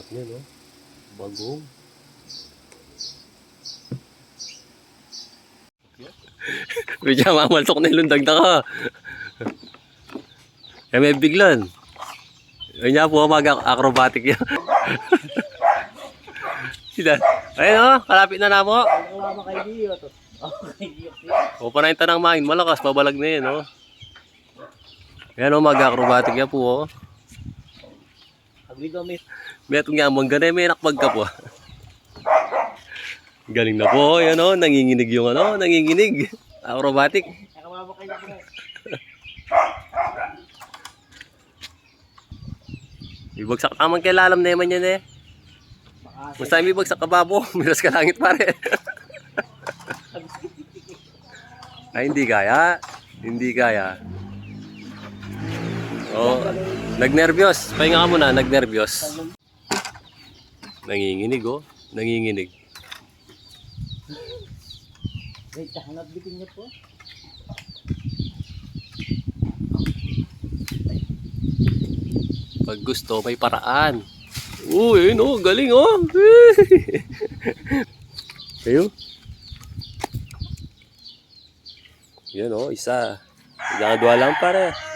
Sarap niya, no? Bagong. Medyo mamaltok na ilundag na ka. Kaya may biglan. Ayun niya po, mag-acrobatic yan. Sila. Ayun o, kalapit na na po. O, panayin tanang main. Malakas, babalag na yan, o. Ayan o, mag-acrobatic yan po, o. May atong yamang ganay, may nakbag ka po. Galing na po, yan o. Nanginginig yung ano, nanginginig. Acrobatic. Ibagsak tamang kay lalam na yaman yan eh. Basta may bagsak ka babo, miras ka langit pare. Ay hindi kaya. Hindi kaya. Oh, nagnervyos. Pahinga ka muna, nagnervyos. Nanginginig oh, nanginginig. Wait, hanap bitin niya po. Pag gusto, may paraan. Uy, no, galing oh. Ayun. Yan oh, isa. Dalawa lang pare.